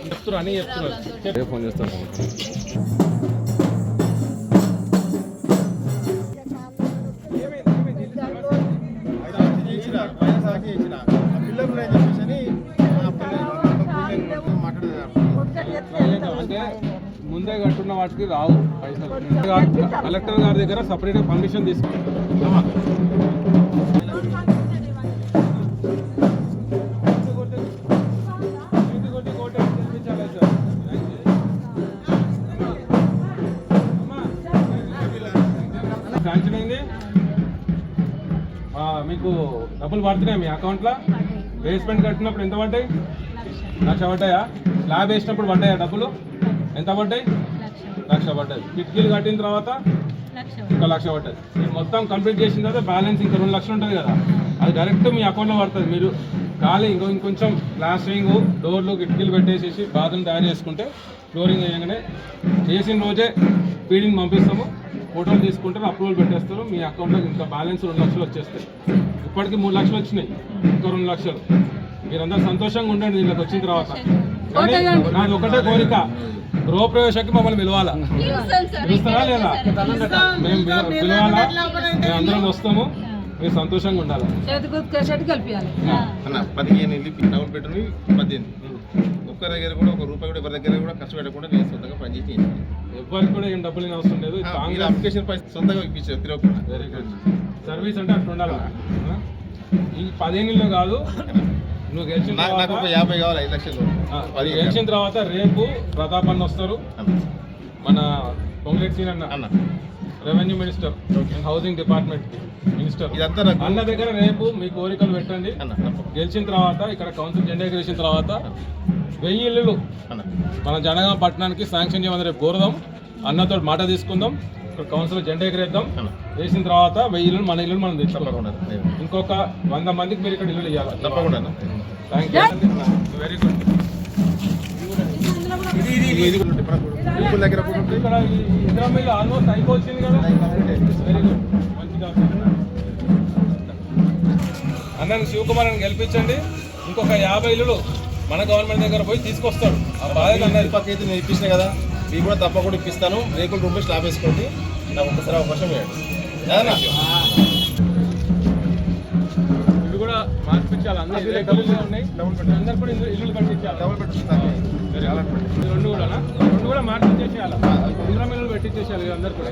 చెప్తున్నారు అని చెప్తున్నారు. ఫోన్ చేస్తాను. అంటే ముందే కట్టున్న వాటికి రావు పైసలు. కలెక్టర్ గారి దగ్గర సపరేట్గా పర్మిషన్ తీసుకుంటాం. శాంక్షన్ అయింది, మీకు డబ్బులు పడుతున్నాయి మీ అకౌంట్లో. బేస్మెంట్ కట్టినప్పుడు ఎంత పడ్డాయి? 1,00,000 పడ్డాయా? స్లాబ్ వేసినప్పుడు పడ్డాయా డబ్బులు? ఎంత పడ్డాయి? 1,00,000 పడ్డాయి. కిటికీలు కట్టిన తర్వాత 1,00,000 పడ్డది. మీరు మొత్తం కంప్లీట్ చేసిన తర్వాత బ్యాలెన్స్ ఇంకా 2,00,000 ఉంటుంది కదా, అది డైరెక్ట్ మీ అకౌంట్లో పడుతుంది. మీరు ఖాళీ ఇంకొంచెం ప్లాస్టరింగ్, డోర్లు, కిటికీలు పెట్టేసేసి బాత్రూమ్ తయారు చేసుకుంటే ఫ్లోరింగ్ వేయగానే చేసిన రోజే ఫీడింగ్ పంపిస్తాము. ఫోటోలు తీసుకుంటారు, అప్రూవల్ పెట్టేస్తారు. మీ అకౌంట్లో ఇంకా బ్యాలెన్స్ 2,00,000 వచ్చేస్తాయి. ఇప్పటికి 3,00,000 వచ్చినాయి, ఇంకా 2,00,000. మీరందరూ సంతోషంగా ఉండండి దీనికి వచ్చిన తర్వాత. నాకు ఒకటే కోరిక, గృహప్రవేశానికి మమ్మల్ని పిలవాలా? పిలుస్తారా లేదా? మేము పిలవాలా? మేము అందరం వస్తాము, మీరు సంతోషంగా ఉండాలి. 15 డబుల్ బెడ్రూమ్ 18. ఒక్క దగ్గర కూడా ఒక రూపాయి కూడా ఎవరి దగ్గర కూడా ఖర్చు పెట్టకుండా నేను సొంతంగా పనిచేసి ఎవరికి కూడా ఏం డబ్బులు అవసరం లేదు. అప్లికేషన్ సొంతంగా ఇప్పించారు. వెరీ గుడ్ సర్వీస్ అంటే అట్లా ఉండాలి. ఈ 15 కాదు, నువ్వు గెలిచిన నాకు 50 కావాలి, 5 లక్షలు. గెలిచిన తర్వాత రేపు ప్రతాప్ అన్న వస్తారు, మన పొంగులేటి సీన్ అన్న revenue minister, housing department minister, అన్న దగ్గర రేపు మీ కోరికలు పెట్టండి. గెలిచిన తర్వాత ఇక్కడ కౌన్సిల్ జెండా ఎగరేసిన తర్వాత 1000 ఇళ్ళు మన జనగాం పట్టణానికి శాంక్షన్ చేయమని రేపు కోరదాం. అన్నతో మాట తీసుకుందాం, ఇక్కడ కౌన్సిల్ జెండా ఎగరేద్దాం. వేసిన తర్వాత 1000 ఇళ్ళు మన ఇల్లు మనం తెచ్చుకోకుండా ఇంకొక 100 మందికి మీరు ఇక్కడ ఇల్లు ఇవ్వాలి తప్పకుండా. Thank you, very good. ఇక్కడ ఇందిరా మిల్లు ఆల్మోస్ట్ అయిపోయింది కదా, వెరీ గుడ్, మంచిగా. అన్నని శివకుమార్ అని గెలిపించండి. ఇంకొక 50 ఇళ్ళు మన గవర్నమెంట్ దగ్గర పోయి తీసుకొస్తాడు. ఆ బాధ్యత అన్నది పక్కైతే నేను ఇప్పించిన కదా, మీకు కూడా తప్పకుండా ఇప్పిస్తాను. రేకుల రూపాయలు స్లాబ్ వేసుకోండి, నాకు ఒక్కసారి అవకాశం వేయండి. ఇల్లు కూడా మార్పించాలి, అందరూ ఉన్నాయి, అందరు కూడా ఇల్లు కట్టించాలి. రెండు కూడా మార్పించేసేయాలి, ఇంద్రం ఇల్లు పెట్టించేసేయాలి అందరు కూడా.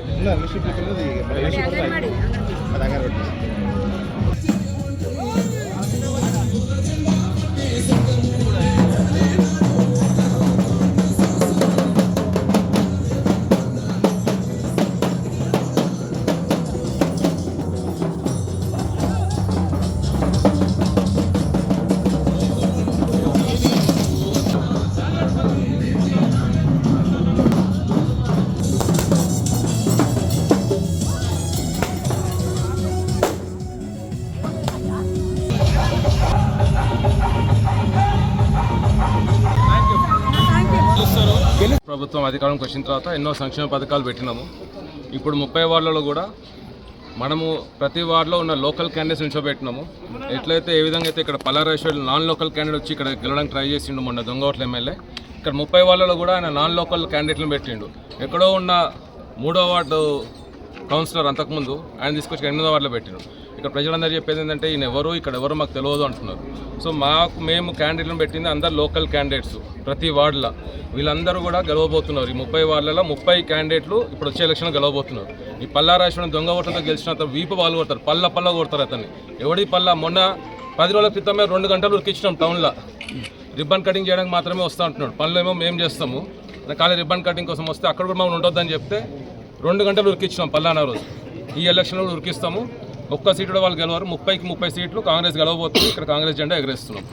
ప్రభుత్వం అధికారంకి వచ్చిన తర్వాత ఎన్నో సంక్షేమ పథకాలు పెట్టినాము. ఇప్పుడు 30 వార్డులలో కూడా మనము ప్రతి వార్డులో ఉన్న లోకల్ క్యాండిడేట్స్ నిల్చోబెట్టినాము. ఎట్లయితే ఏ విధంగా అయితే ఇక్కడ పల్లారాజేశ్వరి నాన్ లోకల్ క్యాండిడేట్ వచ్చి ఇక్కడ గెలవడానికి ట్రై చేసిండు మొన్న దొంగోట్ల ఎమ్మెల్యే, ఇక్కడ 30 వార్డులలో కూడా ఆయన నాన్ లోకల్ క్యాండిడేట్లను పెట్టిండు. ఎక్కడో ఉన్న 3వ వార్డు కౌన్సిలర్ అంతకుముందు ఆయన తీసుకొచ్చి 8వ వార్డులో పెట్టిండు. ఇక్కడ ప్రజలందరూ చెప్పేది ఏంటంటే ఈయన ఎవరు, ఇక్కడ ఎవరు మాకు తెలియదు అంటున్నారు. సో మేము క్యాండిడేట్లను పెట్టింది అందరు లోకల్ క్యాండిడేట్స్ ప్రతి వార్డులో. వీళ్ళందరూ కూడా గెలవబోతున్నారు. ఈ 30 వార్డులలో 30 క్యాండిడేట్లు ఇప్పుడు వచ్చే ఎలక్షన్లో గెలవబోతున్నారు. ఈ పల్లారాజేశ్వరం దొంగ ఓట్లతో గెలిచిన అతను వీపు పాలు కొడతారు, పల్ల కొడతారు అతన్ని. ఎవడి మొన్న 10 రోజుల క్రితమే 2 గంటలు ఉరికిచ్చినాం టౌన్లో. రిబ్బన్ కటింగ్ చేయడానికి మాత్రమే వస్తూ అంటున్నాడు. పనులేమో మేము చేస్తాము, ఖాళీ రిబ్బన్ కటింగ్ కోసం వస్తే అక్కడ కూడా మనం ఉండొద్దని చెప్తే 2 గంటలు ఉరికిచ్చినాం పల్లానా రోజు. ఈ ఎలక్షన్లో కూడా ఉరికిస్తాము. ఒక్క సీటు వాళ్ళు గెలవారు. 30కి 30 సీట్లు కాంగ్రెస్ గెలవబోతుంది. ఇక్కడ కాంగ్రెస్ జెండా ఎగరేస్తున్నాం.